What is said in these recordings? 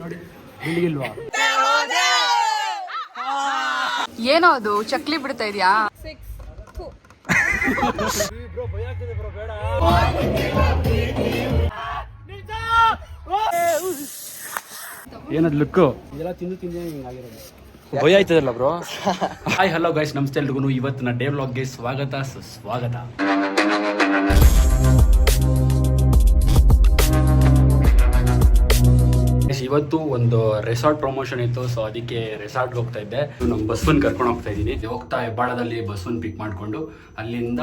ಹೇಳಿಲ್ವಾ? ಏನೋ ಅದು ಚಕ್ಲಿ ಬಿಡ್ತಾ ಇದೆಯಾ? ಏನದ್ ಲುಕ್ಕು ಇದೆಲ್ಲ ತಿಂದು ಹಿಂಗಾಗಿರೋದು ಭಯ ಆಯ್ತದಲ್ಲ ಬ್ರೋ. ಹಾಯ್ ಹಲೋ ಗೈಸ್, ನಮಸ್ತೆ ಎಲ್ರಿಗೂ. ಇವತ್ತಿನ ಡೇ ವ್ಲಾಗ್ಗೆ ಸ್ವಾಗತ ಸುಸ್ವಾಗತ. ಇವತ್ತು ಒಂದು ರೆಸಾರ್ಟ್ ಪ್ರಮೋಷನ್ ಇತ್ತು, ಸೊ ಅದಕ್ಕೆ ರೆಸಾರ್ಟ್ಗೆ ಹೋಗ್ತಾ ಇದ್ದೆ. ನಮ್ಮ ಬಸ್ಸನ್ನು ಕರ್ಕೊಂಡು ಹೋಗ್ತಾ ಇದ್ದೀನಿ. ಹೋಗ್ತಾ ಹೆಬ್ಬಾಳದಲ್ಲಿ ಬಸ್ಸನ್ನು ಪಿಕ್ ಮಾಡಿಕೊಂಡು ಅಲ್ಲಿಂದ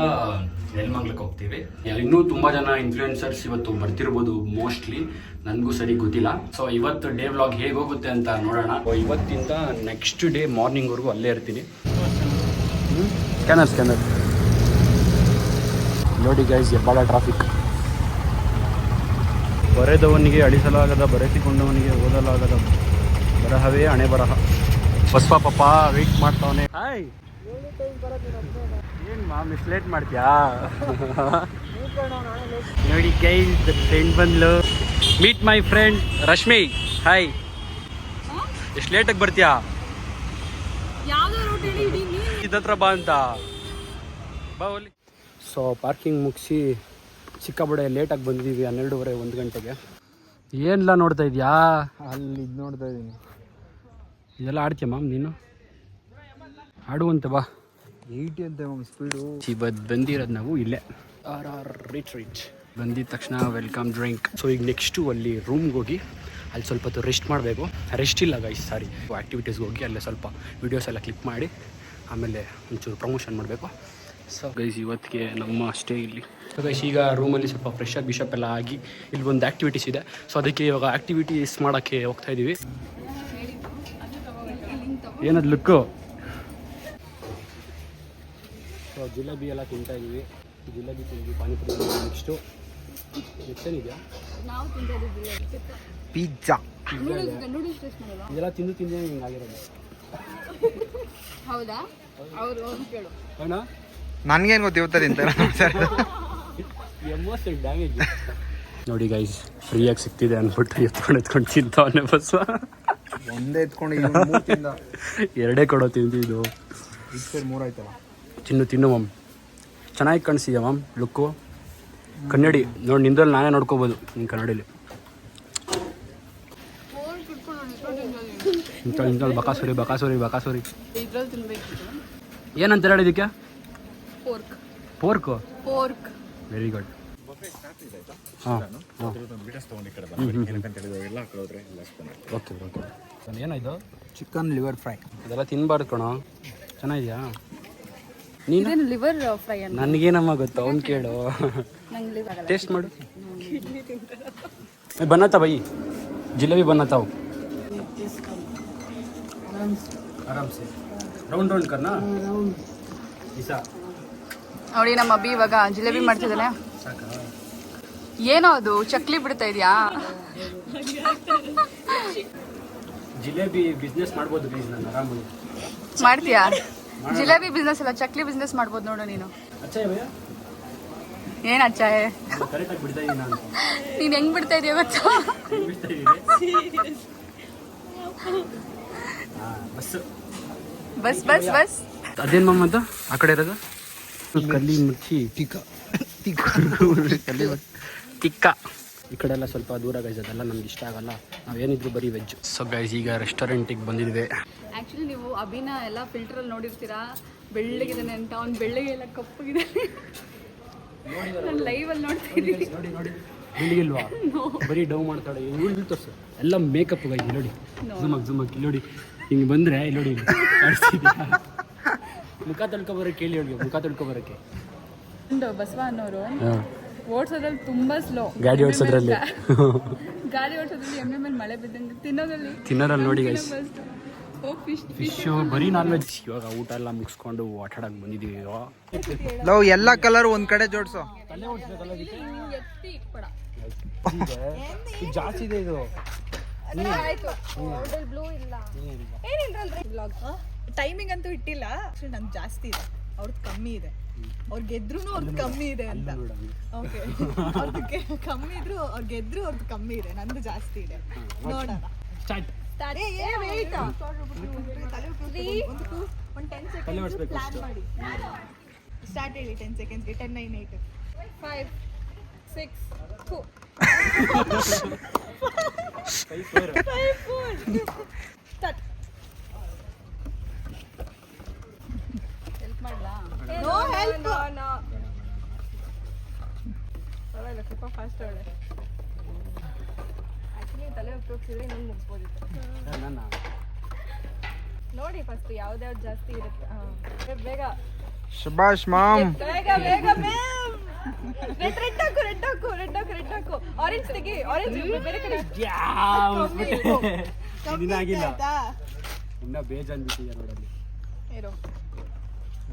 ನೆಲಮಂಗಲಕ್ಕೆ ಹೋಗ್ತೀವಿ. ಇನ್ನೂ ತುಂಬಾ ಜನ ಇನ್ಫ್ಲೂಯೆನ್ಸರ್ಸ್ ಇವತ್ತು ಬರ್ತಿರ್ಬೋದು, ಮೋಸ್ಟ್ಲಿ ನನಗೂ ಸರಿ ಗೊತ್ತಿಲ್ಲ. ಸೊ ಇವತ್ತು ಡೇ ವ್ಲಾಗ್ ಹೇಗೆ ಹೋಗುತ್ತೆ ಅಂತ ನೋಡೋಣ. ಇವತ್ತಿಂದ ನೆಕ್ಸ್ಟ್ ಡೇ ಮಾರ್ನಿಂಗ್ವರೆಗೂ ಅಲ್ಲೇ ಇರ್ತೀನಿ. ಸ್ಕ್ಯಾನರ್ ನೋಡಿ ಗೈಸ್, ಹೆಬ್ಬಾಳ ಟ್ರಾಫಿಕ್. ಬರೆದವನಿಗೆ ಅಳಿಸಲಾಗದ, ಬರೆಸಿಕೊಂಡವನಿಗೆ ಓದಲಾಗದ ಬರಹವೇ ಹಣೆ ಬರಹ. ಬಸ್ಪ ಪಾಪ ವೆಯ್ಟ್ ಮಾಡ್ತಾವನೆ. ಹಾಯ್, ಏನು ಮಿಸ್ಲೇಟ್ ಮಾಡ್ತೀಯಾ? ನೋಡಿ ಗೈಸ್, ಫ್ರೆಂಡ್ ಬಂದ್ಲು. Meet my friend Rashmi. Hi, ಎಷ್ಟು ಲೇಟಾಗಿ ಬರ್ತೀಯಾ? ಇದತ್ರ ಬಾ ಅಂತ ಬಾ. ಸೊ ಪಾರ್ಕಿಂಗ್ ಮುಗಿಸಿ ಚಿಕ್ಕಬಡೆ ಲೇಟಾಗಿ ಬಂದಿದ್ದೀವಿ. 12:30 1 ಗಂಟೆಗೆ. ಏನೆಲ್ಲ ನೋಡ್ತಾ ಇದೆಯಾ? ಅಲ್ಲಿ ಇದು ನೋಡ್ತಾ ಇದ್ದೀನಿ. ಇದೆಲ್ಲ ಆಡ್ತೀಯ ಮ್ಯಾಮ್ ನೀನು? ಆಡುವಂತೆ ಬಾ. 80 ಅಂತೆ ಮ್ಯಾಮ್ ಸ್ಪೀಡು. ಇವತ್ತು ಬಂದಿರೋದು ನಾವು ಇಲ್ಲೇ RR ರಿಟ್ರೀಟ್. ಬಂದಿದ್ದ ತಕ್ಷಣ ವೆಲ್ಕಮ್ ಡ್ರಿಂಕ್. ಸೊ ಈಗ ನೆಕ್ಸ್ಟು ಅಲ್ಲಿ ರೂಮ್ಗೆ ಹೋಗಿ ಅಲ್ಲಿ ಸ್ವಲ್ಪ ಹೊತ್ತು ರೆಸ್ಟ್ ಮಾಡಬೇಕು. ರೆಸ್ಟ್ ಇಲ್ಲ ಗೈಸ್, ಸಾರಿ, ಆ್ಯಕ್ಟಿವಿಟೀಸ್ಗೆ ಹೋಗಿ ಅಲ್ಲೇ ಸ್ವಲ್ಪ ವೀಡಿಯೋಸ್ ಎಲ್ಲ ಕ್ಲಿಕ್ ಮಾಡಿ ಆಮೇಲೆ ಒಂಚೂರು ಪ್ರಮೋಷನ್ ಮಾಡಬೇಕು. ಸೊ ಗೈಸ್, ಇವತ್ತಿಗೆ ನಮ್ಮ ಸ್ಟೇ ಇಲ್ಲಿ. ಸೊ ಗೈಸ್, ಈಗ ರೂಮಲ್ಲಿ ಸ್ವಲ್ಪ ಫ್ರೆಶ್ ಆಗಿ ಬಿಷಪ್ ಎಲ್ಲ ಆಗಿ ಇಲ್ಲಿ ಒಂದು ಆ್ಯಕ್ಟಿವಿಟೀಸ್ ಇದೆ. ಸೊ ಅದಕ್ಕೆ ಇವಾಗ ಆ್ಯಕ್ಟಿವಿಟೀಸ್ ಮಾಡೋಕ್ಕೆ ಹೋಗ್ತಾ ಇದ್ದೀವಿ. ಏನದು ಲುಕ್ಕು? ಸೊ ಜಿಲೇಬಿ ಎಲ್ಲ ತಿಂತಾ ಇದ್ದೀವಿ. ಜಿಲೇಬಿ ತಿಂದ್ವಿ, ಪಾನಿಪುರಿ ನೆಕ್ಸ್ಟು ಏನಿದೆಯಾ? ಪಿಜ್ಜಾ ಇದೆಲ್ಲ ತಿಂದು ಹಿಂಗಾಗಿರೋದು. ಹೌದಾ? ಅಣ್ಣ ನನ್ಗೇನು ಗೊತ್ತಿರ್ತದೆ ಅಂತ ಎಮೋಷನ್ ಡ್ಯಾಮೇಜ್. ನೋಡಿ ಗೈಸ್, ಫ್ರೀಯಾಗಿ ಸಿಗ್ತಿದೆ ಅಂದ್ಬಿಟ್ಟು ಎತ್ಕೊಂಡು ತಿಂತವನ್ನೇ ಬಸ್. ಒಂದೇ ಎತ್ಕೊಂಡು ಎರಡೇ ಕೊಡೋ ತಿಂದಿದ್ದು. 3 ಆಯ್ತಲ್ಲ. ತಿನ್ನು ಮ್ಯಾಮ್. ಚೆನ್ನಾಗಿ ಕಾಣಿಸಿದ್ಯಾ ಮ್ಯಾಮ್ ಲುಕ್ಕು? ಕನ್ನಡಿ ನೋಡಿ, ನಿಂದ್ರಲ್ಲಿ ನಾನೇ ನೋಡ್ಕೋಬೋದು ನಿನ್ನ ಕನ್ನಡಿಲಿ. ಇಂಥಲ್ಲಿ ಬಕಾಸುರಿ ಏನಂತ ಹೇಳಿದಕ್ಕೆ? ಪೋರ್ಕ್. Very good. ಹಾಂ ಓಕೆ. ಏನಾಯ್ತು? Chicken liver fry. ಇದೆಲ್ಲ ತಿನ್ನಬಾರ್ದು ಕಣೋ. ಚೆನ್ನಾಗಿದೆಯಾ? ನೀನು ಲಿವರ್ ಫ್ರೈ ಅಂತ ನನಗೇನಮ್ಮ ಗೊತ್ತು, ಅವ್ನು ಕೇಳು. ಟೇಸ್ಟ್ ಮಾಡು. ಬನ್ನತ್ತ ಬೈ, ಜಿಲೇಬಿ ಬನ್ನತ್ತಾವು ಆರಾಮ್ ಸೆ ರೌಂಡ್ ಕರ್ನಾ ಇಸಾ. ನೋಡಿ ನಮ್ಮ ಅಬ್ಬಿ ಇವಾಗ ಜಿಲೇಬಿ ಮಾಡ್ತಿದ್ದಾನೆ. ಏನೋ ಅದು ಚಕ್ಲಿ ಬಿಡ್ತಾ ಇದೆಯಾ? ಜಿಲೇಬಿ ಬಿಸ್ನೆಸ್ ಮಾಡ್ಬೋದು ಪ್ಲೀಸ್, ನಾನು ಆರಾಮಾಗಿ ಮಾಡ್ತೀಯಾ? ಜಿಲೇಬಿ ಬಿಸ್ನೆಸ್ ಅಲ್ಲ, ಚಕ್ಲಿ ಬಿಸ್ನೆಸ್ ಮಾಡ್ಬೋದು ನೋಡು ನೀನು. ಏನ್ ಅಚ್ಚಾಯ? ಕರೆಕ್ಟಾಗಿ ಬಿಡ್ತಾ ಇದ್ದೀನಿ ನಾನು. ನೀನ್ ಹೆಂಗ್ ಬಿಡ್ತಾ ಇದೀಯ ಗೊತ್ತಾ? ಬಸ್. ಅದೇನ್ ಮಮ್ಮ ಅಂತ ಆ ಕಡೆ ಇರೋದು? ಕಲ್ಲಿ ಮಿರ್ಚಿ ಟಿಕ್ಕ. ಈ ಕಡೆ ಎಲ್ಲ ಸ್ವಲ್ಪ ದೂರ ಗೈಸ್, ಅದೆಲ್ಲ ನಮ್ಗೆ ಇಷ್ಟ ಆಗಲ್ಲ. ನಾವೇನಿದ್ರು ಬರೀ ವೆಜ್. ಸೊ ಗೈಸ್, ಈಗ ರೆಸ್ಟೋರೆಂಟಿಗೆ ಬಂದಿದ್ವಿ. ಆಕ್ಚುಲಿ ನೀವು ಅಭಿನ ಎಲ್ಲ ಫಿಲ್ಟರಲ್ಲಿ ನೋಡಿರ್ತೀರಾ, ಬೆಳ್ಳಗಿದ್ದಾನೆ ಅಂತ. ಅವ್ನು ಬೆಳ್ಳಗೆ ಎಲ್ಲ ಕಪ್ಪಗಿದ್ದಾನೆ. ನಾನು ಲೈವಲ್ಲಿ ನೋಡ್ತಿದ್ದೀನಿ. ನೋಡಿ ಬೆಳಿಗಿಲ್ವಾ? ಬರೀ ಡೌ ಮಾಡ್ತಾಳೆ. ಇವ್ಳು ತೋರ್ಸು ಎಲ್ಲ ಮೇಕಪ್ ಗೈಸ್. ನೋಡಿ ಜುಮಕ್ ಇಲ್ಲಿ ನೋಡಿ, ಹಿಂಗೆ ಬಂದರೆ ಇಲ್ಲಿ ನೋಡಿ ಮುಖ ತೊಳ್ಕೊಬರೋಕ್ಕೆ ಹೇಳಿ. ಹೇಳಿ ಮುಖ ತೊಳ್ಕೊಬರೋಕ್ಕೆ. ಬಸವ ಅನ್ನೋರು ಓಡಿಸೋದ್ರಲ್ಲಿ ತುಂಬಾ ಸ್ಲೋ. ಗಾಡಿ ಓಡಿಸೋದ್ರಲ್ಲಿ ಎಮ್ಮೆ ಮೇಲೆ ಮಳೆ ಬಿದ್ದಂಗೆ. ತಿನ್ನೋದ್ರಲ್ಲಿ ನೋಡಿ ಗೈಸ್, ಫಿಶು ಬರೀ ನಾನ್ ವೆಜ್. ಇವಾಗ ಊಟ ಎಲ್ಲ ಮುಗಿಸ್ಕೊಂಡು ಆಟಾಡಕ್ಕೆ ಬಂದಿದ್ದೀವಿ. ಲವ್ ಎಲ್ಲ ಕಲರ್ ಒಂದ್ ಕಡೆ ಜೋಡ್ಸೋ. ಜಾಸ್ತಿ ಇದೆ ಇದು. ಟೈಮಿಂಗ್ ಅಂತೂ ಇಟ್ಟಿಲ್ಲ, ನಂಗೆ ಜಾಸ್ತಿ ಇದೆ, ಅವ್ರದ್ದು ಕಮ್ಮಿ ಇದೆ. ಅವ್ರು ಗೆದ್ರು ಅವ್ರದ್ದು ಕಮ್ಮಿ ಇದೆ ಅಂತ. ಓಕೆ, ಅವ್ರದ್ದು ಕಮ್ಮಿ ಇದ್ರು ಅವ್ರು ಗೆದ್ರು ಅವ್ರದ್ದು ಕಮ್ಮಿ ಇದೆ, ನಂದು ಜಾಸ್ತಿ ಇದೆ. ನೋಡೋಣ. ಸ್ಟಾರ್ಟ್. ತಲೆ ತಲೆ ಓಡಿಸ್ಬೇಕು ಪ್ಲಾನ್ ಮಾಡಿ ಸ್ಟಾರ್ಟ್ ಹೇಳಿ 10 ಸೆಕೆಂಡ್ಸ್ಗೆ 10 9 8 5 6 2 ಸ್ಟಾರ್ಟ್. ಹೆಲ್ಪ್ ಮಾಡ್ಲಾ? No help. ಪರವಾಗಿಲ್ಲ, ಸ್ವಲ್ಪ ಫಾಸ್ಟ್ ಅವಳೆ. ಆ್ಯಕ್ಚುಲಿ ತಲೆ ಉಪಯೋಗಿಸಿದ್ರೆ ಇನ್ನೊಂದು ಮುಗಿಸ್ಬೋದಿತ್ತು. ನನ್ನ ನೋಡಿ ಫಸ್ಟ್ ಯಾವ್ದ್ಯಾವ್ದು ಜಾಸ್ತಿ ಇರುತ್ತೆ. ಬೇಗ ಶಬಾಷ್ ಮಾಮ್. ಬೇಗ ಬೇಗ ಮ್ಯಾಮ್. ರೆಡ್ ಹಾಕು. ಆರೆಂಜ್ ತೆಗಿ. ಆರೆಂಜ್ ಬೇರೆ ಕಡೆ. ಇದಿನಾಗಿಲ್ಲ, ಆಯ್ತಾ? ಇನ್ನ ಬೇಜಾನ್ ಬಿಟ್ಟಿದೆ ನೋಡಲ್ಲಿ. ಇರು.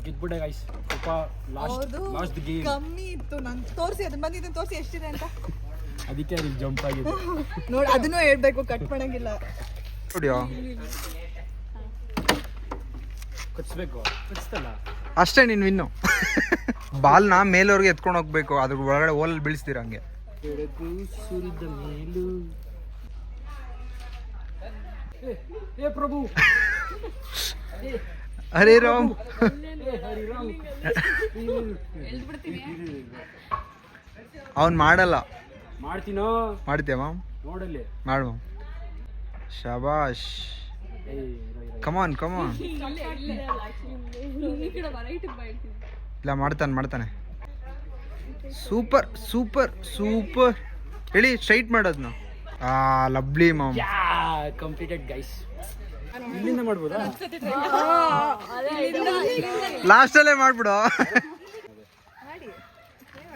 ಗೆದ್ಬಿಟ್ಟೆ ಗೈಸ್. ಸ್ವಲ್ಪ ಲಾಸ್ಟ್ ಗೇಮ್ ಕಮ್ಮಿ ಇತ್ತು. ನಾನು ತೋರಿಸಿ ಅದನ್ನ ಬಂದಿದ್ದನ್ನು ತೋರಿಸಿ ಎಷ್ಟಿದೆ ಅಂತ. ಅದಕ್ಕೆ ಅಲ್ಲಿ ಜಂಪ್ ಆಗಿದೆ. ನೋಡಿ ಅದನ್ನು ಹೇಳ್ಬೇಕು, ಕಟ್ ಮಾಡಂಗಿಲ್ಲ. ನೋಡಿಯೋ ಕಚ್ಬೇಕು, ಕಚ್ತಲ್ಲ. ಅಷ್ಟೇ ನೀನು ವಿನ್ನು. ಬಾಲ್ನ ಮೇಲವ್ರಿಗೆ ಎತ್ಕೊಂಡು ಹೋಗ್ಬೇಕು, ಅದ್ರ ಒಳಗಡೆ ಓಲಲ್ಲಿ ಬೀಳಿಸ್ತೀರ ಹಂಗೆ. ಬೆಳಕು ಸುರಿದ ಮೇಲೂ ಏ ಪ್ರಭು, ಹರೇ ರಾಮ್. ಅವ್ನು ಮಾಡಲ್ಲ. ಮಾಡ್ತೀನೋ, ಮಾಡ್ತೀಯ ಮಾಮ್? ನೋಡಲ್ಲಿ ಮಾಡು ಮಾಮ್. ಶಬಾಷ್. ಕಮಾನ್ ಇಲ್ಲ, ಮಾಡ್ತಾನೆ. ಸೂಪರ್ ಹೇಳಿ, ಸ್ಟ್ರೈಟ್ ಮಾಡೋದ್ನ. Lovely ma'am. Completed guys. ಇಲ್ಲಿಂದ ಮಾಡ್ಬೋದಾ? ಲಾಸ್ಟಲ್ಲೇ ಮಾಡ್ಬಿಡು.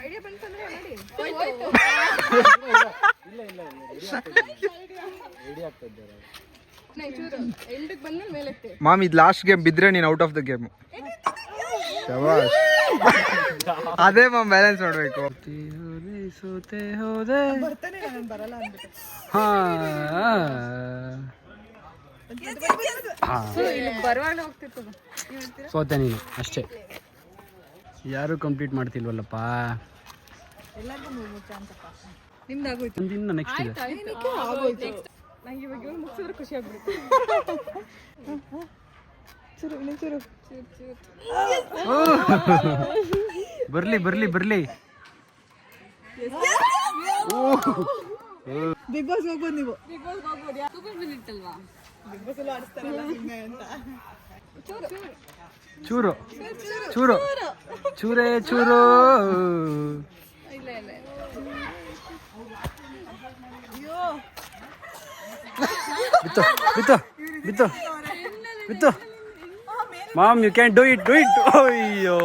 ಐಡಿಯಾ ಬಂತಂದ್ರೆ ನೋಡಿ. ಇಲ್ಲ ರೆಡಿ ಆಗ್ತಾ ಇದ್ದಾರೆ. ಎಂಟಕ್ಕೆ ಬಂದ್ಮೇಲೆ ಮೇಲೆತ್ತೆ. ಮಾಮ್, ಇದು ಲಾಸ್ಟ್ ಗೇಮ್, ಬಿದ್ರೆ ನೀನು ಔಟ್ ಆಫ್ ದ ಗೇಮ್. ಶಬಾಷ್. ಅದೇ ಮಾಮ್, ಬ್ಯಾಲೆನ್ಸ್ ಮಾಡಬೇಕು. ಸೋತೆ ಹೋದೆ. ಬರ್ತಾನೆ, ನಾನು ಬರಲ್ಲ ಅಂದ್ಬಿಟ್ಟು. ಬರುವಾಗಲೇ ಹೋಗ್ತಿತ್ತು. ಸೋತೆ ನೀನು ಅಷ್ಟೇ. ಯಾರು ಕಂಪ್ಲೀಟ್ ಮಾಡ್ತಿಲ್ವಲ್ಲಪ್ಪ. ಎಲ್ಲರಿಗೂ 3 ಚಾನ್ಸಪ್ಪ. ನಿಮ್ದಾಗೋಯ್ತು. ಮುಂದಿನ ನೆಕ್ಸ್ಟ್ ಇದೆ. ಆಗೋಯ್ತು. ನಂಗೆ ಇವಾಗ ಇವ್ನು ಮುಗಿಸಿದ್ರೆ ಖುಷಿ ಆಗ್ಬಿಡುತ್ತೆ. ಚೂರು ಬರ್ಲಿ ಬಿಗ್ ಬಾಸ್ ಹೋಗ್ಬೋದು ನೀವು. ಸೂಪರ್ ಮಿನಿಟ್ ಅಲ್ವಾ? ಬಿಗ್ ಬಾಸ್ ಎಲ್ಲ ಆಡಿಸ್ತಾರಲ್ಲ ಹಿಂಗೆ ಅಂತ. ಚೂರು ಇಲ್ಲ ಅಯ್ಯೋ, ಬಿತ್ತು. Mom, you can do it. ಅಯ್ಯೋ,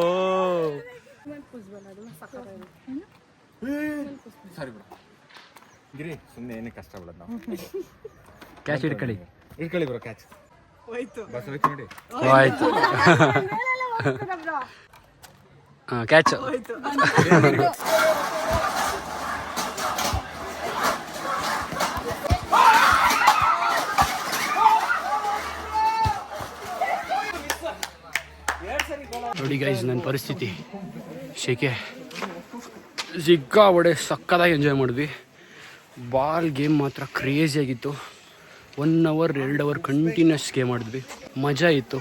ಸಾರಿ ಬ್ರೋ, ಗಿರಿ ಸುಮ್ಮನೆ ಏನಕ್ಕೆ ಕಷ್ಟ ಬಿಡೋದು ನಾವು. ಕ್ಯಾಚ್ ಹಿಡ್ಕೊಳ್ಳಿ. ಇಟ್ಕೊಳ್ಳಿ ಬ್ರೋ, ಕ್ಯಾಚ್ ಹೋಯ್ತು. ಬಸ್ ಬೇಕು ನೋಡಿ. ಆಯ್ತು. ಕ್ಯಾಚ್. ಹೋಯ್ತು. ನೋಡಿ ಗೈಸ್, ನನ್ನ ಪರಿಸ್ಥಿತಿ ಶೇಕೆ. ಸಿಕ್ಕಾಬಡೆ ಸಕ್ಕದಾಗಿ ಎಂಜಾಯ್ ಮಾಡಿದ್ವಿ. ಬಾಲ್ ಗೇಮ್ ಮಾತ್ರ ಕ್ರೇಜಿಯಾಗಿತ್ತು. 1 hour 2 hour ಕಂಟಿನ್ಯೂಸ್ ಗೇಮ್ ಮಾಡಿದ್ವಿ. ಮಜಾ ಇತ್ತು.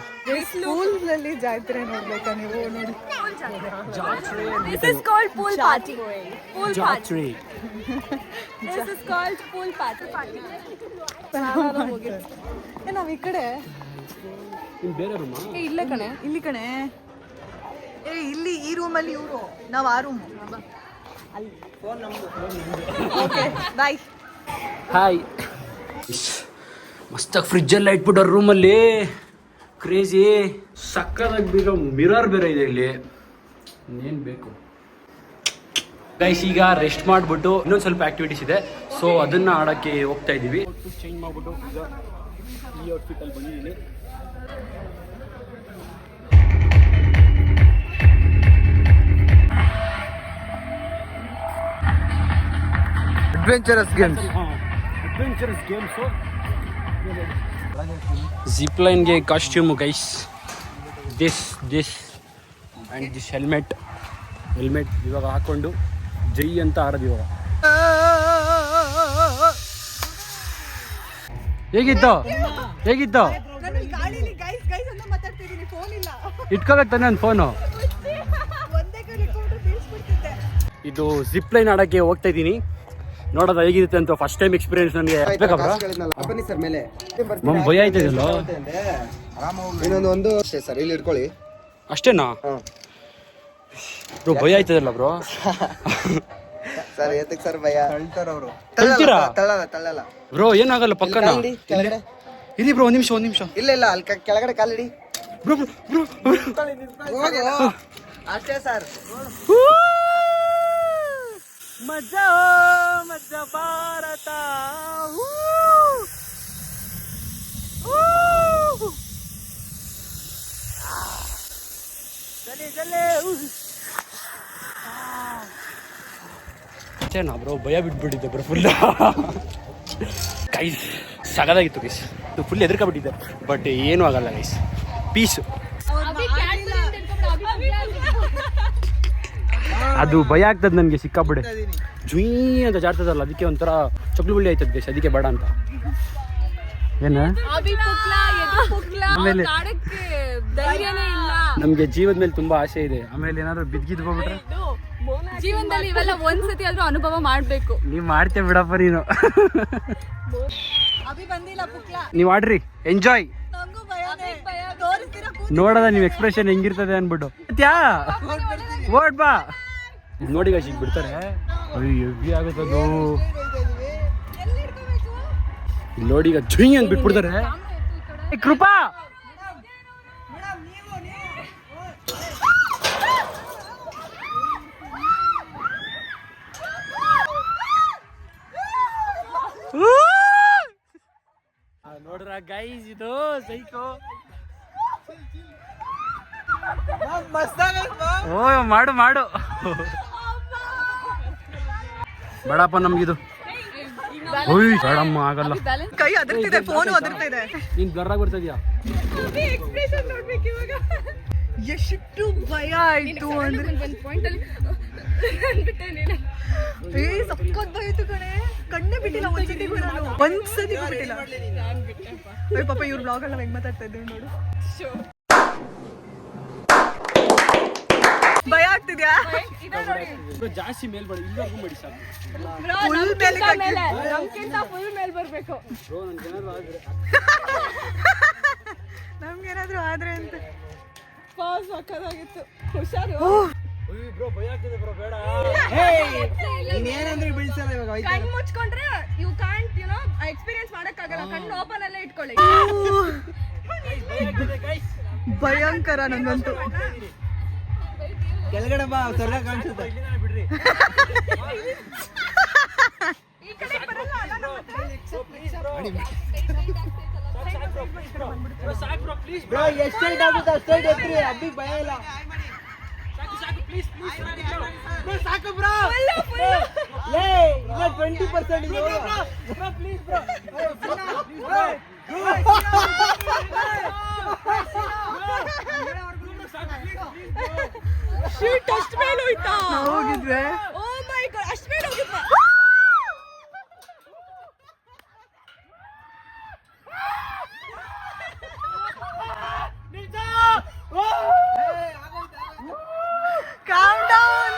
ಸ್ಕೂಲ್ನಲ್ಲಿ ಜಾತ್ರೆ ನೋಡ್ಬೇಕಾ ನೀವು? ನೋಡಿ, This is called pool party. Pool party. ಜಾತ್ರೆ. This is called pool party. ನಾವ್ ಈ ಕಡೆ ಇನ್ನು ಬೇರೆ ರೂಮಾ? ಇಲ್ಲೇ ಕಣೆ. ಇಲ್ಲಿ ಕಣೆ. ಇಲ್ಲಿ ಈ ರೂಮಲ್ಲಿ ಇವರು, ನಾವು ಆ ರೂಮ್. ಓಕೆ, ಬಾಯ್. ಹಾಯ್. ಮಸ್ತಾಗಿ ಫ್ರಿಜ್ಜೆಲ್ಲ ಇಟ್ಬಿಟ್ಟವ್ರ ರೂಮಲ್ಲಿ. ಕ್ರೇಜಿ. ಸಕ್ಕದಾಗಿ ಬೀರೋ ಮಿರರ್ ಬೇರೆ ಇದೆ ಇಲ್ಲಿ. ಇನ್ನೇನು ಬೇಕು ಗೈಸ್. ಈಗ ರೆಸ್ಟ್ ಮಾಡಿಬಿಟ್ಟು ಇನ್ನೊಂದು ಸ್ವಲ್ಪ ಆ್ಯಕ್ಟಿವಿಟೀಸ್ ಇದೆ, ಸೊ ಅದನ್ನು ಆಡೋಕ್ಕೆ ಹೋಗ್ತಾ ಇದ್ದೀವಿ. ಚೇಂಜ್ ಮಾಡಿಬಿಟ್ಟು ಈಗ ಈ ಔಟ್ಫಿಟ್ಟಲ್ಲಿ ಬಂದಿದ್ದೀನಿ. Adventurous games. Adventurous games. Zip ಲೈನ್ಗೆ costume guys. This and this helmet ಇವಾಗ ಹಾಕ್ಕೊಂಡು ಜೈ ಅಂತ ಆರೋದು ಇವಾಗ. ಹೇಗಿತ್ತು ಹೇಗಿತ್ತು ನಾನು ಗಾಳಿಲಿ ಗೈಸ್ ಗೈಸ್ ಅಂತ ಮಾತಾಡ್ತಿದ್ದೀನಿ, ಫೋನ್ ಇಲ್ಲ. ಇಟ್ಕೋಬೇಕು ತಾನೆ ನನ್ನ ಫೋನು. ಒಂದೇ ಕಡೆ ಇಟ್ಕೊಂಡು ಬೀಳ್ಸ್ಬಿಡ್ತಿದ್ದೆ. ಇದು ಜಿಪ್ ಲೈನ್ ಆಡೋಕ್ಕೆ ಹೋಗ್ತಾ ಇದ್ದೀನಿ, ನೋಡೋದು ಹೇಗಿರುತ್ತೆ ಅಂತ ಫಸ್ಟ್ ಟೈಮ್ ಎಕ್ಸ್ಪೀರಿಯನ್ಸ್ ನನಗೆ. ಬನ್ನಿ ಸರ್ ಮೇಲೆ. ಭಯ ಆಯ್ತದಲ್ಲ. ಇನ್ನೊಂದು ಅಷ್ಟೇ ಸರ್, ಇಲ್ಲಿ ಇಟ್ಕೊಳ್ಳಿ. ಅಷ್ಟೇನಾ ಬ್ರೋ? ಭಯ ಆಯ್ತದಲ್ಲ ಬ್ರೋ. ಸರ್ ಎತ್ತಕ್ಕೆ ಸರ್ ಭಯ. ತಳ್ತಾರವರು. ತಳ್ತೀರಾ? ತಳ್ಳಲ್ಲ ಬ್ರೋ, ಏನಾಗಲ್ಲ ಪಕ್ಕನ. ಕೆಳಗಡೆ ಇರಿ ಬ್ರೋ, ಒಂದು ನಿಮಿಷ. ಇಲ್ಲ ಅಲ್ಲಿ ಕೆಳಗಡೆ ಕಾಲಿಡಿ. ಬ್ರೋ ಅಷ್ಟೇ ಸರ್. ಮಜಾ ಭಾರತ. ಅಷ್ಟೇನಾ ಬ್ರೋ? ಭಯ ಬಿಟ್ಬಿಟ್ಟಿದ್ದೆ ಬ್ರೋ ಫುಲ್. ಗೈಸ್ ಸಗದಾಗಿತ್ತು ಗೈಸ್, ಫುಲ್ ಎದುರ್ಕೊಂಡ್ಬಿಟ್ಟಿದ್ದೆ. ಬಟ್ ಏನೂ ಆಗಲ್ಲ ಗೈಸ್, ಪೀಸು. ಅದು ಭಯ ಆಗ್ತದೆ ನನಗೆ ಸಿಕ್ಕಾಬಿಡೆ. ಜುಯ್ ಅಂತ ಜಾರ್ತದಲ್ಲ, ಅದಕ್ಕೆ ಒಂಥರ ಚೊಕ್ಲು ಬುಳ್ಳಿ ಆಯ್ತದ ಗೈಸ್, ಅದಕ್ಕೆ ಬೇಡ ಅಂತ. ಏನ ಆಮೇಲೆ ನಮ್ಗೆ ಜೀವದ ಮೇಲೆ ತುಂಬಾ ಆಸೆ ಇದೆ. ಆಮೇಲೆ ಏನಾದ್ರು ಬಿದ್ಗಿದ್ ಹೋಗ್ಬಿಟ್ರೆ ಜೀವನದಲ್ಲಿ ಇವೆಲ್ಲ ಒಂದ್ಸತಿ ಆದ್ರೂ ಅನುಭವ ಮಾಡ್ಬೇಕು. ನೀವ್ ಮಾಡ್ತೇವೆ ಬಿಡಪ್ಪ ನೀನು. ಅಭಿ ಬಂದಿಲ್ಲ ಪುಕ್ಲ. ನೀವ್ ಆಡ್ರಿ, ಎಂಜಾಯ್. ನಂಗೂ ಭಯನೇ. ತೋರಿಸ್ತೀರಾ ನೋಡದ ನಿಮ್ ಎಕ್ಸ್ಪ್ರೆಷನ್ ಹೆಂಗಿರ್ತದೆ ಅನ್ಬಿಟ್ಟು. ಓಡ್ ಬಾ. ಇದ್ ನೋಡಿ ಗಾಯ್ಸ್, ಈಗ ಬಿಡ್ತಾರೆ. ಅಯ್ಯೋ ಹೆವಿ ಆಗುತ್ತದು. ಎಲ್ಲಿ ಇಟ್ಕೋಬೇಕು? ಇಲ್ಲಿ ನೋಡಿ ಈಗ ಜುಯ್ ಅಂತ ಬಿಟ್ಬಿಡ್ತಾರೆ. ಕೃಪಾ ಮೇಡಮ್ ನೀವು ನೋಡ್ರ ಗೈಸ್, ಇದು ಸೈಕೋ. ಓ ಮಾಡು ಬೇಡಪ್ಪ ನಮ್ಗಿದು. ಓಯ್ ಬೇಡಮ್ಮ, ಆಗಲ್ಲ. ಕೈ ಅದರ್ತಿದೆ, ಫೋನ್ ಅದರ್ತಿದೆ. ನೀನ್ ಬ್ಲರ್ ಆಗಿ ಬರ್ತಾ ಇದೀಯಾ. ಎಕ್ಸ್ಪ್ರೆಷನ್ ನೋಡ್ಬೇಕು ಇವಾಗ. ಎಷ್ಟು ಭಯ ಆಯ್ತು ಅಂದ್ರೆ ಸಕ್ಕತ್ ಭಯ ಆಯ್ತು ಕಣೆ. ಕಣ್ಣೇ ಬಿಟ್ಟಿಲ್ಲ ಒಂದ್ಸತಿಗೂ ನಾನು, ಒಂದ್ಸತಿಗೂ ಬಿಟ್ಟಿಲ್ಲ. ಅಯ್ಯ ಪಾಪ, ಇವ್ರ ಬ್ಲಾಗ್ ಅಲ್ಲಿ ಹೆಂಗ್ ಮಾತಾಡ್ತಾ ಇದ್ದೀವಿ ನೋಡು. ಭಯ ಆಗ್ತಿದ್ಯಾ? ಜಾಸ್ತಿ ಮೇಲ್ ಬೇಡ, ಇಲ್ಲವರೆಗೂ ಮಾಡಿ ಸಾಕು. ಫುಲ್ ಮೇಲೆ ಫುಲ್ ಮೇಲ್ ಬರ್ಬೇಕು. ನಮ್ಗೇನಾದ್ರೂ ಆದ್ರೆ ಅಂತ ಸಾಕಾಗಿತ್ತು. ಹುಷಾರು. ಬ್ರೋ ಭಯ ಆಗ್ತಿದೆ ಬ್ರೋ, ಬೇಡ. ಏನಂದ್ರೆ ಬೀಳ್ಸಲ್ಲ ಇವಾಗ. ಕಣ್ಣು ಮುಚ್ಕೊಂಡ್ರೆ ಯು ಕಾಂಟ್ ಎಕ್ಸ್ಪೀರಿಯನ್ಸ್ ಮಾಡಕ್ಕಾಗಲ್ಲ. ಕಣ್ಣು ಓಪನ್ ಅಲ್ಲೇ ಇಟ್ಕೊಳ್ಳಿ. ಭಯಂಕರ ನಂಗಂತೂ. ಕೆಳಗಡೆ ಬಾ, ಸ್ವರ್ಗ ಕಾಣಿಸುತ್ತೆ. ಈ ಕಡೆ ಬರಲ್ಲ ಅಲ್ಲ ಬ್ರೋ, ಎಷ್ಟು ಹೈಟ್ ಆಗುತ್ತೆ ಅಷ್ಟು ಹೈಟ್ ಎತ್ರಿ, ಅಬ್ಬಿ ಭಯ ಇಲ್ಲ. ಸಾಕು ಬ್ರೋ, ಲೇ ಇನ್ನ 20% ಇದೆ. Bro please bro. ಶೂಟ್ ಅಷ್ಟು ಮೇಲೆ ಹೋಯ್ತಾ? ಹೋಗಿದ್ವೆ. ಓ ಮೈ ಗಾಡ್, ಅಷ್ಟು ಮೇಲೆ ಹೋಗಿದ್ವಾ? Calm down.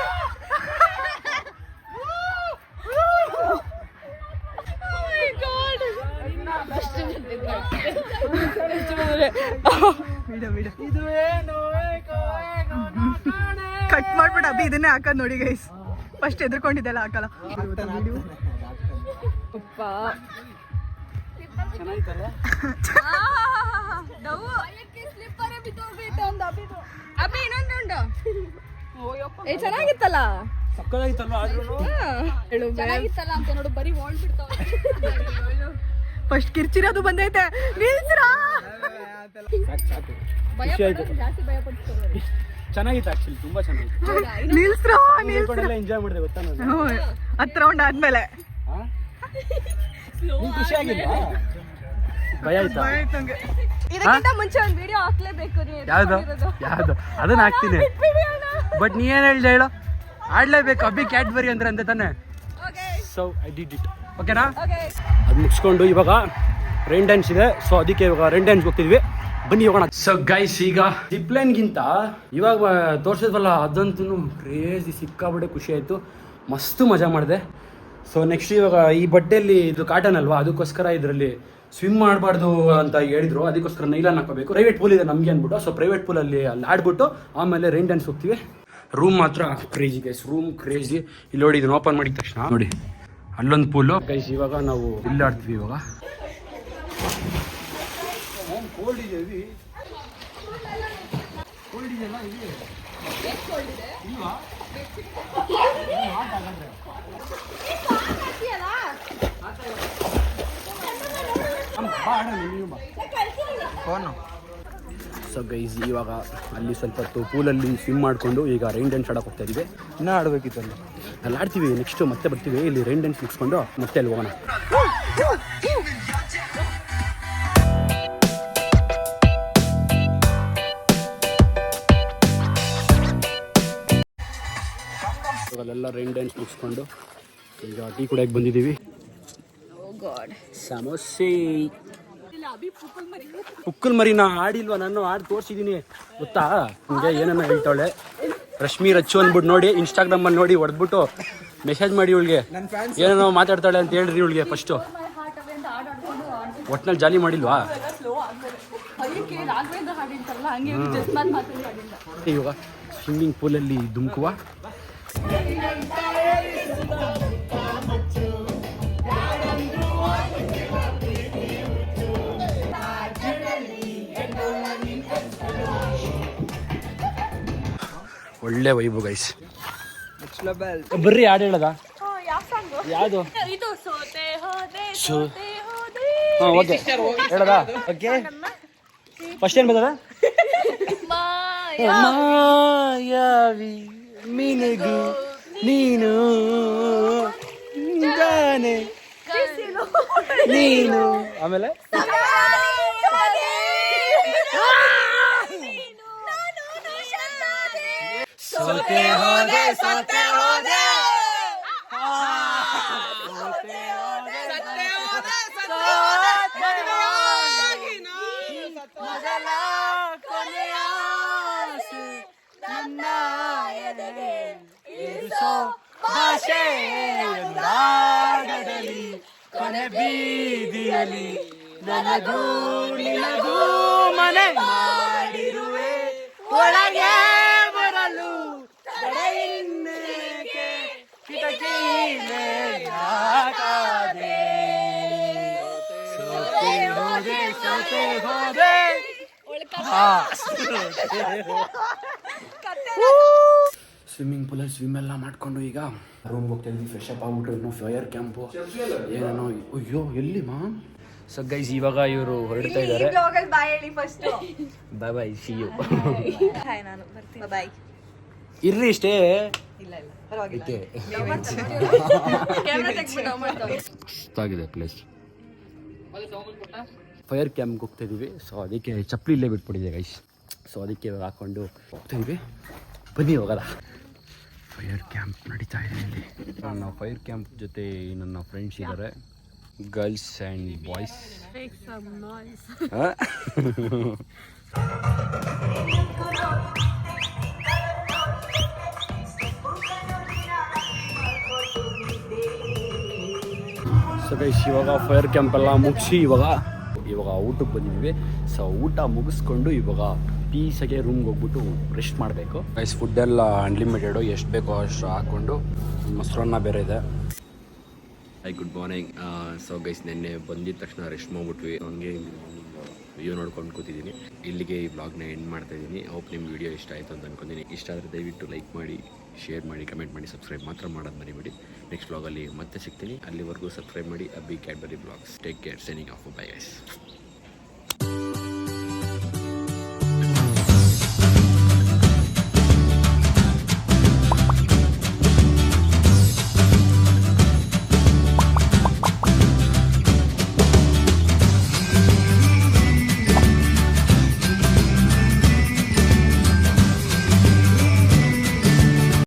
Oh my god. Cut ಮಾಡ್ಬಿಟ್ಟು ಅಭಿ ಇದನ್ನೇ ಹಾಕೋದು ನೋಡಿ ಗೈಸ್. ಫಸ್ಟ್ ಎದ್ರಕೊಂಡಿದ್ದೆಲ್ಲ ಹಾಕಲ್ಲ. ಅಬ್ಬಿ ಇನ್ನೊಂದು ಚೆನ್ನಾಗಿತ್ತಲ್ಲ. ಚೆನ್ನಾಗಿತ್ತಲ್ಲ ಅಂತ ನೋಡು, ಬರೀ ವಾಲ್ಟ್ ಬಿಡ್ತಾವ. ಫಸ್ಟ್ ಕಿರ್ಚಿರೋದು ಬಂದೈತೆ. ನಿಲ್ಸ್ರಾ? ಜಾಸ್ತಿ ಭಯ ಪಡ್ತಾರೆ. ಚೆನ್ನಾಗಿತ್ತು ಆಕ್ಚುಲಿ, ತುಂಬಾ ಚೆನ್ನಾಗಿತ್ತು. ನಿಲ್ಸ್ರಾ? ಎಂಜಾಯ್ ಮಾಡಿದೆ ಗೊತ್ತಾ ನಾನು. 10 ರೌಂಡ್ ಆದ್ಮೇಲೆ ಖುಷಿ ಆಗಿಲ್ಲ? ಭಯ ಆಯ್ತಾ? ಇದಕ್ಕಿಂತ ಮುಂಚೆ ಒಂದು ವಿಡಿಯೋ ಹಾಕ್ಲೇಬೇಕು ನೀವು. ಯಾವ್ದು ಅದನ್ನ ಹಾಕ್ತೀನಿ. ಬಟ್ ನೀ ಏನ್ ಹೇಳ್ದೆ ಹೇಳು, ಆಡ್ಲೇಬೇಕು. ಅಬ್ಬಿ ಕ್ಯಾಡ್ಬರಿ ಅಂದ್ರೆ ಅಂದೆ ತಾನೆ. So I did it. ಓಕೆನಾ? ಅದು ಮುಗಿಸ್ಕೊಂಡು ಇವಾಗ ರೈನ್ ಡ್ಯಾನ್ಸ್ ಇದೆ. ಸೊ ಅದಕ್ಕೆ ಇವಾಗ ರೈನ್ ಡ್ಯಾನ್ಸ್ ಹೋಗ್ತಿದ್ವಿ, ಬನ್ನಿ ಹೋಗೋಣ. ಸೊ ಗೈಸ್, ಈಗ ಜಿಪ್ಲೈನ್ಗಿಂತ ಇವಾಗ ತೋರಿಸಿದ್ವಲ್ಲ ಅದಂತೂ ಕ್ರೇಜಿ, ಸಿಕ್ಕಾಬಿಟ್ಟೆ ಖುಷಿ ಆಯಿತು, ಮಸ್ತು ಮಜಾ ಮಾಡಿದೆ. ಸೊ ನೆಕ್ಸ್ಟ್ ಇವಾಗ ಈ ಬಟ್ಟೆಯಲ್ಲಿ ಇದು ಕಾಟನ್ ಅಲ್ವಾ, ಅದಕ್ಕೋಸ್ಕರ ಇದರಲ್ಲಿ ಸ್ವಿಮ್ ಮಾಡಬಾರ್ದು ಅಂತ ಹೇಳಿದ್ರು, ಅದಕ್ಕೋಸ್ಕರ ನೈಲಾನ್ ಹಾಕೋಬೇಕು. ಪ್ರೈವೇಟ್ ಪೂಲ್ ಇದೆ ನಮಗೆ ಅಂದ್ಬಿಟ್ಟು, ಸೊ ಪ್ರೈವೇಟ್ ಪೂಲಲ್ಲಿ ಅಲ್ಲಿ ಆಡ್ಬಿಟ್ಟು ಆಮೇಲೆ ರೈನ್ ಡ್ಯಾನ್ಸ್ ಹೋಗ್ತೀವಿ. ರೂಮ್ ಮಾತ್ರ ಕ್ರೇಜಿ ಗೈಸ್, ರೂಮ್ ಕ್ರೇಜಿ. ಇಲ್ಲಿ ನೋಡಿ, ಇದನ್ನ ಓಪನ್ ಮಾಡಿದ ತಕ್ಷಣ ನೋಡಿ ಅಲ್ಲೊಂದು ಪೂಲು ಗೈಸ್. ಇವಾಗ ನಾವು ಇಲ್ಲಿ ಆಡ್ತೀವಿ. ಇವಾಗ ಕೋಲ್ಡ್ ಇದೆ, ಕೋಲ್ಡ್ ಇದೆಯಲ್ಲ ಇಲ್ಲಿ ಇಲ್ವಾ? ಸೊ ಗೈಸ್, ಇವಾಗ ಅಲ್ಲಿ ಸ್ವಲ್ಪ ಹೊತ್ತು ಪೂಲಲ್ಲಿ ಸ್ವಿಮ್ ಮಾಡಿಕೊಂಡು ಈಗ ರೈನ್ ಡ್ಯಾನ್ಸ್ ಆಡಕ್ಕೆ ಹೋಗ್ತಾ ಇದ್ದೀವಿ. ಇನ್ನೂ ಆಡಬೇಕಿತ್ತಲ್ಲ, ಅಲ್ಲಿ ಆಡ್ತೀವಿ. ನೆಕ್ಸ್ಟು ಮತ್ತೆ ಬರ್ತೀವಿ, ಇಲ್ಲಿ ರೈನ್ ಡ್ಯಾನ್ಸ್ ಮುಗಿಸ್ಕೊಂಡು ಮತ್ತೆ ಅಲ್ಲಿ ಹೋಗೋಣ. ಅಲ್ಲೆಲ್ಲ ರೈನ್ ಡ್ಯಾನ್ಸ್ ಮುಗಿಸ್ಕೊಂಡು ಈಗ ಟೀ ಕುಡಿಯೋಕೆ ಬಂದಿದ್ದೀವಿ. ಸಮೋಸೆ ಪುಕ್ಕಲ್ ಮರಿನ ಆಡಿಲ್ವಾ? ನಾನು ಆಡಿ ತೋರಿಸಿದ್ದೀನಿ ಗೊತ್ತಾ ನಿಮಗೆ. ಏನನ್ನ ಹೇಳ್ತಾಳೆ ರಶ್ಮಿ ರಚ್ಚು ಅಂದ್ಬಿಟ್ಟು ನೋಡಿ, ಇನ್ಸ್ಟಾಗ್ರಾಮಲ್ಲಿ ನೋಡಿ ಹೊಡೆದ್ಬಿಟ್ಟು ಮೆಸೇಜ್ ಮಾಡಿ ಇವಳಿಗೆ ಏನೇನೋ ಮಾತಾಡ್ತಾಳೆ ಅಂತ ಹೇಳ್ರಿ ಇವಳಿಗೆ. ಫಸ್ಟು ಒಟ್ನಲ್ಲಿ ಜಾಲಿ ಮಾಡಿಲ್ವಾ? ಇವಾಗ ಸ್ವಿಮ್ಮಿಂಗ್ ಪೂಲಲ್ಲಿ ಧುಮುಕುವ. ಒಳ್ಳೆ ವೈಬು ಗೈಸ್. ಬರ್ರಿ ಹಾಡು ಹೇಳದ ಯಾವುದು? ಓಕೆ ಹೇಳದ? ಓಕೆ ಫಸ್ಟ್ ಏನು ಬರ್ತದ? ಮಾಯಾವಿ ಮಿನುಗು ನೀನು ಗಾನೆ ನೀನು, ಆಮೇಲೆ ಸೋತೆ ಹೋದೆ ಸೋತೆ ಹೋದೆ ಮೊದಲ ಕೊನೆಯ ನನ್ನ ಎದೆಗೆ ಇರಿಸೋ ಭಾಷೆಯೊಂದಾಗಲಿ ಕೊನೆ ಬೀದಿಯಲ್ಲಿ ನನಗೂ ನಿನಗೂ ಮನೆ ಮಾಡಿರುವೆ ಒಳಗೆ ಬರಲು ತಡೆಯಿನ್ನೇಕೆ ಕಿಟಕಿ ಹಾಕಾದೆ ಸೋತೆ ಹೋದೆ ಸೋತೆ ಹೋದೆ. ಸ್ವಿಮ್ಮಿಂಗ್ ಪೂಲಲ್ಲಿ ಸ್ವಿಮ್ ಎಲ್ಲ ಮಾಡ್ಕೊಂಡು ಈಗ ರೂಮ್ಗೆ ಹೋಗ್ತಾ ಇದ್ವಿ. ಫ್ರೆಶ್ ಅಪ್ ಆಗ್ಬಿಟ್ಟು ಇನ್ನೂ ಫೈರ್ ಕ್ಯಾಂಪು ಏನೇನೋ. ಅಯ್ಯೋ ಎಲ್ಲಿ ಮಾಮ್? ಸೊ ಗೈಸ್, ಇವಾಗ ಇವರು ಹೊರಡ್ತಾ ಇದ್ದಾರೆ. ಬಾಯ್ ಬಾಯ್, ಸಿ ಯು. ಇರ್ರಿ ಇಷ್ಟೇ. ಮಸ್ತಾಗಿದೆ ಪ್ಲೇಸ್. ಫೈರ್ ಕ್ಯಾಂಪ್ಗೆ ಹೋಗ್ತಾ ಇದೀವಿ. ಸೊ ಅದಕ್ಕೆ ಚಪ್ಪಲಿ ಇಲ್ಲೇ ಬಿಟ್ಬಿಟ್ಟಿದೆ ಗೈಸ್. ಸೊ ಅದಕ್ಕೆ ಇವಾಗ ಹಾಕೊಂಡು ಹೋಗ್ತಾ ಇದೀವಿ. ಬನ್ನಿ ಹೋಗಲ್ಲ. ಫೈರ್ ಕ್ಯಾಂಪ್ ನಡೀತಾ ಇದೆ ಇಲ್ಲಿ. ನನ್ನ ಫೈರ್ ಕ್ಯಾಂಪ್ ಜೊತೆ ನನ್ನ ಫ್ರೆಂಡ್ಸ್ ಇದ್ದಾರೆ, girls and boys. So guys, ಇವಾಗ ಫೈರ್ ಕ್ಯಾಂಪ್ ಎಲ್ಲ ಮುಗಿಸಿ ಇವಾಗ ಊಟಕ್ಕೆ ಬಂದಿದ್ದೀವಿ. ಸೊ ಊಟ ಮುಗಿಸ್ಕೊಂಡು ಇವಾಗ ಪೀಸಾಗೆ ರೂಮ್ಗೆ ಹೋಗ್ಬಿಟ್ಟು ರೆಸ್ಟ್ ಮಾಡಬೇಕು ಗೈಸ್. ಫುಡ್ಡೆಲ್ಲ ಅನ್ಲಿಮಿಟೆಡು, ಎಷ್ಟು ಬೇಕೋ ಅಷ್ಟು ಹಾಕ್ಕೊಂಡು. ಮೊಸರನ್ನ ಬೇರೆ ಇದೆ. High, good morning. So guys, ನೆನ್ನೆ ಬಂದಿದ್ದ ತಕ್ಷಣ ರೆಸ್ಟ್ ಮಾಡಿಬಿಟ್ವಿ. ಹಂಗೆ ವ್ಯೂ ನೋಡ್ಕೊಂಡು ಕೂತಿದ್ದೀನಿ. ಇಲ್ಲಿಗೆ ಈ ಬ್ಲಾಗ್ನ ಎಂಡ್ ಮಾಡ್ತಾಯಿದ್ದೀನಿ. ಹೋಪ್ ನಿಮ್ಮ ವಿಡಿಯೋ ಇಷ್ಟ ಆಯಿತು ಅಂತ ಅನ್ಕೊಂಡಿದ್ದೀನಿ. ಇಷ್ಟ ಆದರೆ ದಯವಿಟ್ಟು ಲೈಕ್ ಮಾಡಿ, ಶೇರ್ ಮಾಡಿ, ಕಮೆಂಟ್ ಮಾಡಿ, ಸಬ್ಸ್ಕ್ರೈಬ್ ಮಾತ್ರ ಮಾಡೋದು ಮರಿಬೇಡಿ. ನೆಕ್ಸ್ಟ್ ಬ್ಲಾಗಲ್ಲಿ ಮತ್ತೆ ಸಿಗ್ತೀನಿ. ಅಲ್ಲಿವರೆಗೂ ಸಬ್ಸ್ಕ್ರೈಬ್ ಮಾಡಿ. Abbi Cadbury vlogs. Take care. Signing off. Bye guys.